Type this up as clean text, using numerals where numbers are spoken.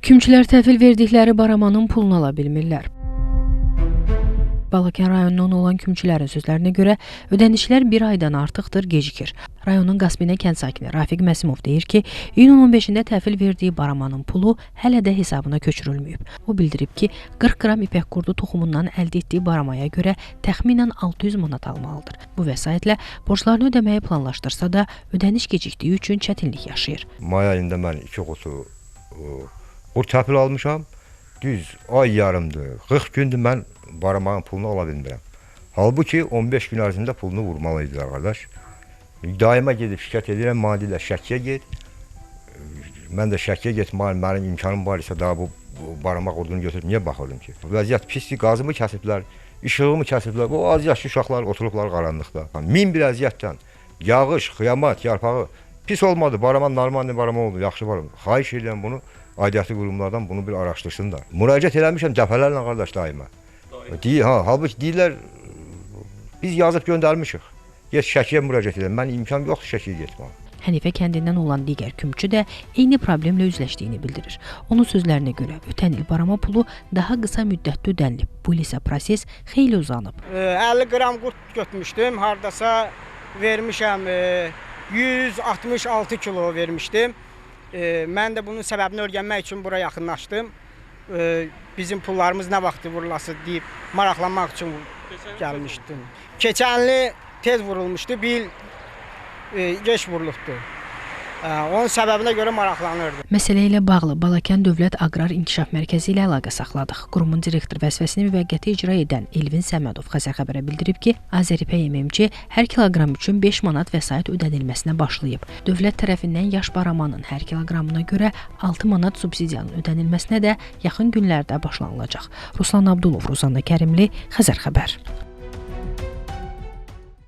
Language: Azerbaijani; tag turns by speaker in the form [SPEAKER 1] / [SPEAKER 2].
[SPEAKER 1] Kümçülər təhvil verdikləri baramanın pulunu ala bilmirlər. Balakən rayonundan olan kümçülərin sözlərinə görə ödənişlər bir aydan artıqdır gecikir. Rayonun Qaspinə kənd sakini Rafiq Məsimov deyir ki, iyunun 15-də təhvil verdiyi baramanın pulu hələ də hesabına köçürülməyib. O bildirib ki, 40 qram ipək qurdu toxumundan əldə etdiyi baramaya görə təxminən 600 manat almalıdır. Bu vəsaitlə borclarını ödəməyi planlaşdırsa da ödəniş gecikdiyi üçün çətinlik yaşayır.
[SPEAKER 2] May ayında mən 2 qutu qurd təhvil almışam. Düz ay yarımdır, 40 gündür mən baramanın pulunu ala bilmirəm. Halbuki 15 gün ərzində pulunu vurmalıydılar qardaş. Daima gedib şikayət edirəm, Madilə Şəkiyə get. Mən də Şəkiyə getməliyim, mənim imkanım var isə daha bu barama qurdunu götürüb niyə baxırdım ki? Vəziyyət pisdir, qazımı kəsiblər, işığımı kəsiblər. O az yaşlı uşaqlar oturublar qaranlıqda. Min bir əziyyətdən, yağış, xiyamat, yarpağı pis olmadı. Baraman normal barama oldu, yaxşı var. Xahiş edirəm bunu, aidiyyatı qurumlardan bunu bir araşdırsınlar. Müraciət eləmişəm dəfələrlə qardaş daima. Halbuki deyirlər, biz yazıb göndərmişik. Get Şəkiyə müraciət edən, mən imkan yoxdur Şəkiyə getməm.
[SPEAKER 1] Hənifə kəndindən olan digər kümçü də eyni problemlə üzləşdiyini bildirir. Onun sözlərinə görə ötən il barama pulu daha qısa müddətdə ödənilib. Bu il isə proses xeyli uzanıb.
[SPEAKER 3] 50 qram qurd götürmüşdüm, hardasa vermişəm 166 kilo vermişdim. Mən də bunun səbəbini öyrənmək üçün bura yaxınlaşdım. Bizim pullarımız nə vaxtı vurulası deyib maraqlanmaq üçün gəlmişdim. Keçənli tez vurulmuşdu, bir il geç vurulubdu. Onun səbəbinə görə maraqlanırdı.
[SPEAKER 1] Məsələ ilə bağlı Balakən Dövlət Aqrar İnkişaf Mərkəzi ilə əlaqə saxladıq. Qurumun direktor vəzifəsini müvəqqəti icra edən Elvin Səmədov Xəzər xəbərə bildirib ki, Azəripay MMC hər kiloqram üçün 5 manat vəsait ödənilməsinə başlayıb. Dövlət tərəfindən yaş baramanın hər kiloqramına görə 6 manat subsidiyanın ödənilməsinə də yaxın günlərdə başlanılacaq. Ruslan Abdulov, Ruzanna Kərimli, Xəzər xəbər.